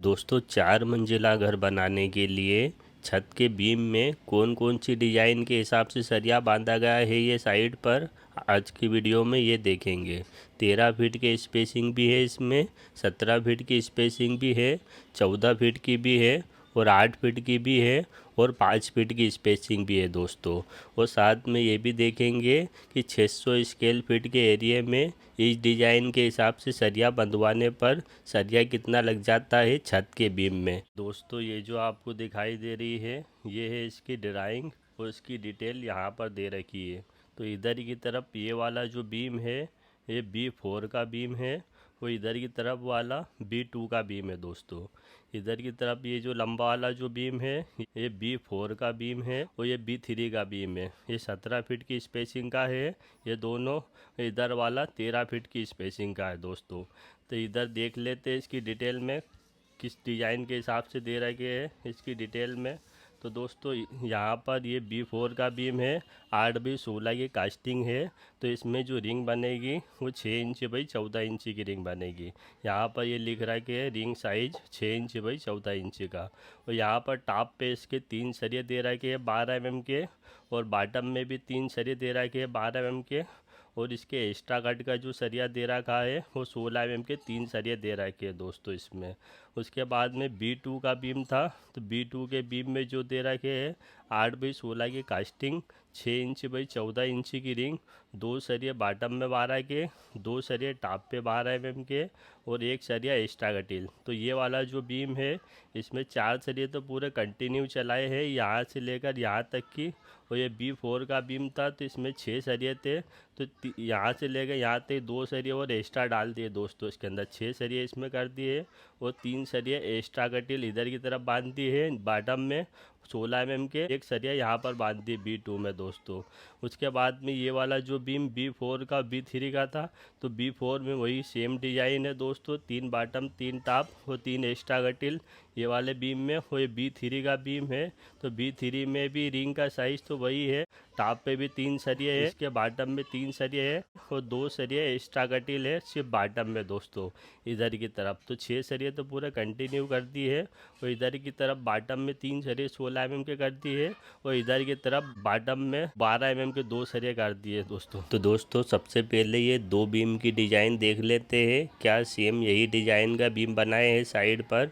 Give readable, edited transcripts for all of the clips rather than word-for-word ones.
दोस्तों 4 मंजिला घर बनाने के लिए छत के बीम में कौन कौन सी डिज़ाइन के हिसाब से सरिया बांधा गया है ये साइड पर आज की वीडियो में ये देखेंगे। 13 फीट के स्पेसिंग भी है, इसमें 17 फीट की स्पेसिंग भी है, 14 फीट की भी है और 8 फीट की भी है और 5 फीट की स्पेसिंग भी है दोस्तों। और साथ में ये भी देखेंगे कि 600 स्क्वायर फीट के एरिया में इस डिज़ाइन के हिसाब से सरिया बंधवाने पर सरिया कितना लग जाता है छत के बीम में। दोस्तों ये जो आपको दिखाई दे रही है ये है इसकी ड्राइंग और इसकी डिटेल यहाँ पर दे रखी है। तो इधर की तरफ ये वाला जो बीम है ये B4 का बीम है और इधर की तरफ वाला B2 का बीम है दोस्तों। इधर की तरफ ये जो लंबा वाला जो बीम है ये B4 का बीम है और ये B3 का बीम है। ये 17 फीट की स्पेसिंग का है, ये दोनों। इधर वाला 13 फीट की स्पेसिंग का है दोस्तों। तो इधर देख लेते हैं इसकी डिटेल में किस डिज़ाइन के हिसाब से दे रखे है इसकी डिटेल में। तो दोस्तों यहाँ पर ये B4 का बीम है, 8x16 की कास्टिंग है। तो इसमें जो रिंग बनेगी वो 6 इंच बाई 14 इंच की रिंग बनेगी। यहाँ पर ये लिख रहा है कि ring size 6 inch by 14 inch का। और यहाँ पर टॉप पे इसके 3 सरिये दे रखे हैं 12 mm के और बॉटम में भी 3 सरिये दे रखे हैं 12 mm के। और इसके एक्स्ट्रा कट का जो सरिया दे रखा है वो 16 mm के 3 सरिये दे रखे हैं दोस्तों इसमें। उसके बाद में B2 का बीम था, तो B2 के बीम में जो दे रखे हैं 8x16 की कास्टिंग, 6 इंच बाई 14 इंच की रिंग, 2 सरिये बॉटम में 12 के, 2 सरिये टॉप पे 12 mm के और 1 सरिया एक्स्ट्रा कटिल। तो ये वाला जो बीम है इसमें 4 सरिये तो पूरे कंटिन्यू चलाए हैं यहाँ से लेकर यहाँ तक की। और ये B4 का बीम था तो इसमें 6 सरिये थे, तो यहाँ से लेकर यहाँ तक 2 सरिये और एक्स्ट्रा डाल दिए दोस्तों इसके अंदर। 6 सरिये इसमें कर दिए और 3 सरिये एक्स्ट्रा कटिल इधर की तरफ बांध दी है बॉटम में 16 mm के। 1 सरिया यहाँ पर बांध दी B2 में दोस्तों। उसके बाद में ये वाला जो बीम B4 का B3 का था, तो B4 में वही सेम डिज़ाइन है दोस्तों, 3 बॉटम 3 टॉप और 3 एक्स्ट्रा कटिल ये वाले बीम में। वो ये B3 का बीम है, तो B3 में भी रिंग का साइज़ तो वही है, टॉप पे भी 3 सरिये है, इसके बॉटम में 3 सरिये है और 2 सरिये एक्स्ट्रा कटिल है सिर्फ बॉटम में दोस्तों इधर की तरफ। तो 6 सरिये तो पूरा कंटिन्यू कर दी है और इधर की तरफ बॉटम में 3 सरिये 16 mm के कर दी है और इधर की तरफ बॉटम में 12 mm के 2 सरिये कर दिए दोस्तों। तो दोस्तों सबसे पहले ये 2 बीम की डिज़ाइन देख लेते हैं, क्या सेम यही डिज़ाइन का बीम बनाए हैं साइड पर।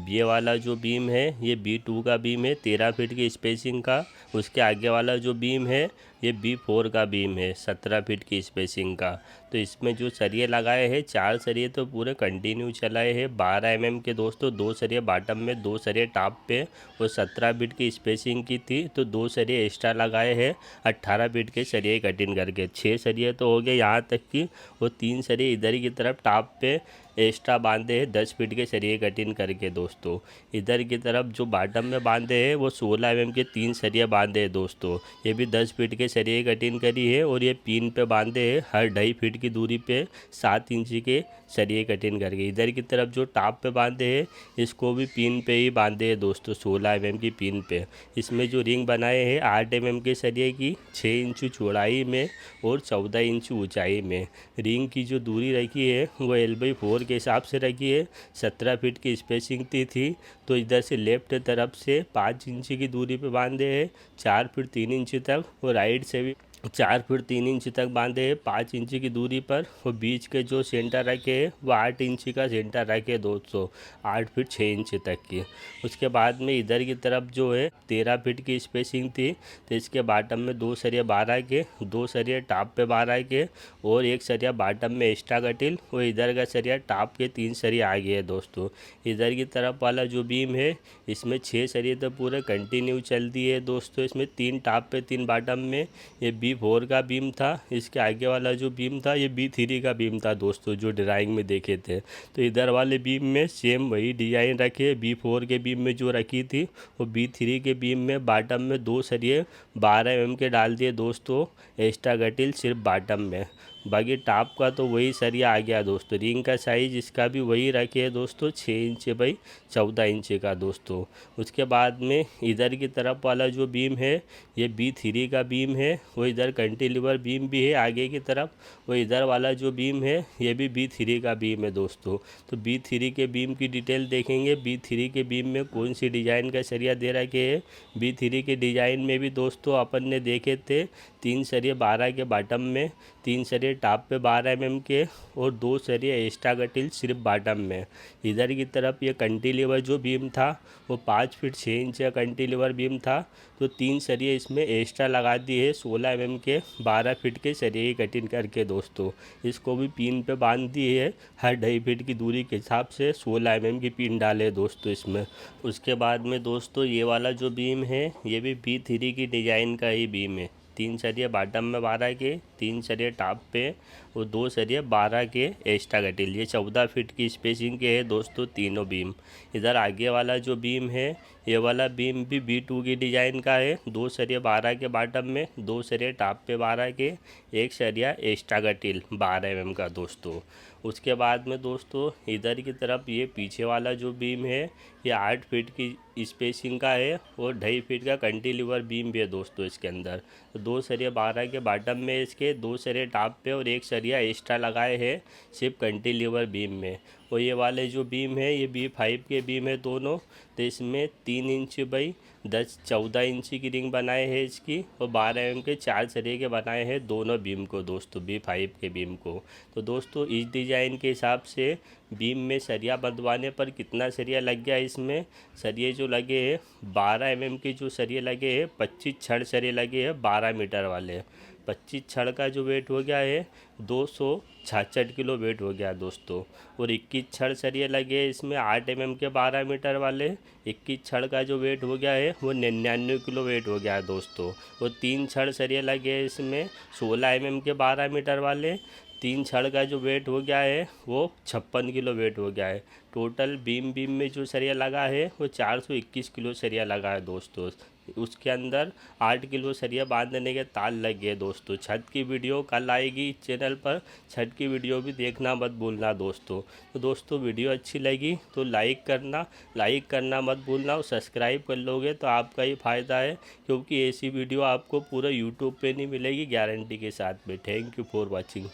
ये वाला जो बीम है ये B2 का बीम है 13 फीट की स्पेसिंग का। उसके आगे वाला जो बीम है ये B4 का बीम है 17 फीट की स्पेसिंग का। तो इसमें जो सरिये लगाए हैं 4 सरिये तो पूरे कंटिन्यू चलाए हैं 12 mm के दोस्तों। 2 सरिये बॉटम में 2 सरिये टॉप पे और 17 फीट की स्पेसिंग की थी, तो 2 सरिये एक्स्ट्रा लगाए हैं 18 फीट के सरिये कटिंग करके। 6 सरिये तो हो गए यहाँ तक की और 3 सरिये इधर की तरफ टॉप पे एक्स्ट्रा बांधे हैं 10 फीट के सरिये कटिंग करके दोस्तों। इधर की तरफ जो बॉटम में बांधे हैं वो 16 mm के 3 सरिये बांधे हैं दोस्तों। ये भी 10 फीट के सरिये कटिंग करी है और ये पिन पे बांधे हैं हर 2.5 फीट की दूरी पे 7 इंच के सरिये कटिंग करके। इधर की तरफ जो टॉप पे बांधे हैं इसको भी पिन पे ही बांधे हैं दोस्तों 16 mm की पिन पे। इसमें जो रिंग बनाए हैं 8 mm के सरिये की 6 इंच चौड़ाई में और 14 इंच ऊंचाई में। रिंग की जो दूरी रखी है वो L/4 के हिसाब से रखी है। 17 फीट की स्पेसिंग थी तो इधर से लेफ्ट तरफ से 5 इंच की दूरी पे बांधे हैं 4 फीट 3 इंच तक और राइट से भी 4 फीट 3 इंच तक बांधे हैं 5 इंच की दूरी पर। और बीच के जो सेंटर रखे हैं वो 8 इंच का सेंटर रखे दोस्तों, 8 फीट 6 इंच तक की। उसके बाद में इधर की तरफ जो है 13 फीट की स्पेसिंग थी, तो इसके बॉटम में 2 सरिया 12 के, 2 सरिया टॉप पे 12 के और 1 सरिया बॉटम में एक्स्ट्रा कटिल और इधर का सरिया टॉप के 3 सरिया आ गए दोस्तों। इधर की तरफ वाला जो बीम है इसमें 6 सरिये तो पूरे कंटिन्यू चल दिए दोस्तों। इसमें 3 टॉप पे 3 बॉटम में ये B4 का बीम था। इसके आगे वाला जो बीम था ये B3 का बीम था दोस्तों जो ड्राइंग में देखे थे। तो इधर वाले बीम में सेम वही डिज़ाइन रखे, B4 के बीम में जो रखी थी वो B3 के बीम में बॉटम में 2 सरिये 12 mm के डाल दिए दोस्तों एक्स्ट्रा कटिल सिर्फ बॉटम में। बाकी टॉप का तो वही सरिया आ गया दोस्तों। रिंग का साइज़ इसका भी वही रखे है दोस्तों, 6 इंच बाई 14 इंच का दोस्तों। उसके बाद में इधर की तरफ वाला जो बीम है ये B3 का बीम है। वो इधर कैंटिलीवर बीम भी है आगे की तरफ। वो इधर वाला जो बीम है ये भी B3 का बीम है दोस्तों। तो B3 के बीम की डिटेल देखेंगे। B3 के बीम में कौन सी डिज़ाइन का सरिया दे रखे है। B3 के डिज़ाइन में भी दोस्तों अपन ने देखे थे 3 सरिये 12 के बॉटम में, 3 सरिये टॉप पे 12 mm के और 2 सरिये एक्स्ट्रा कटिल सिर्फ बॉटम में। इधर की तरफ ये कंटीलीवर जो बीम था वो 5 फीट 6 इंच का कंटीलीवर बीम था। तो 3 सरिये इसमें एक्स्ट्रा लगा दिए 16 mm के 12 फीट के सरिये की कटिंग करके दोस्तों। इसको भी पिन पे बांध दी है, हर 2.5 फीट की दूरी के हिसाब से 16 mm की पिन डाले दोस्तों इसमें। उसके बाद में दोस्तों ये वाला जो बीम है ये भी B3 की डिज़ाइन का ही बीम है। 3 सरिये बॉटम में 12 के, 3 सरिये टॉप पे और 2 सरिये 12 के एक्स्ट्रा कटिल। ये 14 फीट की स्पेसिंग के है दोस्तों तीनों बीम। इधर आगे वाला जो बीम है ये वाला बीम भी B2 की डिज़ाइन का है। 2 सरिये 12 के बॉटम में, 2 सरिये टॉप पे 12 के, 1 सरिया एक्स्ट्रा कटिल 12 mm का दोस्तों। उसके बाद में दोस्तों इधर की तरफ ये पीछे वाला जो बीम है ये 8 फीट की स्पेसिंग का है और 2.5 फीट का कंटीलीवर बीम भी है दोस्तों इसके अंदर। तो 2 सरिये 12 के बॉटम में इसके, 2 सरिये टॉप पे और 1 सरिया एक्स्ट्रा लगाए हैं सिर्फ कंटीलीवर बीम में। और ये वाले जो बीम है ये B5 के बीम है दोनों। तो इसमें 3 इंच बाई 14 इंच की रिंग बनाए हैं इसकी और 12 mm के 4 सरिये के बनाए हैं दोनों बीम को दोस्तों, B5 के बीम को। तो दोस्तों इस डिज़ाइन के हिसाब से बीम में सरिया बंधवाने पर कितना सरिया लग गया इसमें। सरिये जो लगे हैं 12 mm के जो सरिये लगे हैं, 25 छड़ सरिये लगे हैं 12 मीटर वाले। 25 छड़ का जो वेट हो गया है 266 किलो वेट हो गया दोस्तों। और 21 छड़ सरिये लगे हैं इसमें 8 mm के 12 मीटर वाले। 21 छड़ का जो वेट हो गया है वो 99 किलो वेट हो गया है दोस्तों। और 3 छड़ सरिये लगे हैं इसमें 16 mm के 12 मीटर वाले। 3 छड़ का जो वेट हो गया है वो 56 किलो वेट हो गया है। टोटल बीम में जो सरिया लगा है वो 421 किलो सरिया लगा है दोस्तों। उसके अंदर 8 किलो सरिया बांधने के तार लग गए दोस्तों। छत की वीडियो कल आएगी इस चैनल पर, छत की वीडियो भी देखना मत भूलना दोस्तों। तो दोस्तों वीडियो अच्छी लगी तो लाइक करना मत भूलना और सब्सक्राइब कर लोगे तो आपका ही फ़ायदा है, क्योंकि ऐसी वीडियो आपको पूरा यूट्यूब पे नहीं मिलेगी गारंटी के साथ में। Thank you for watching.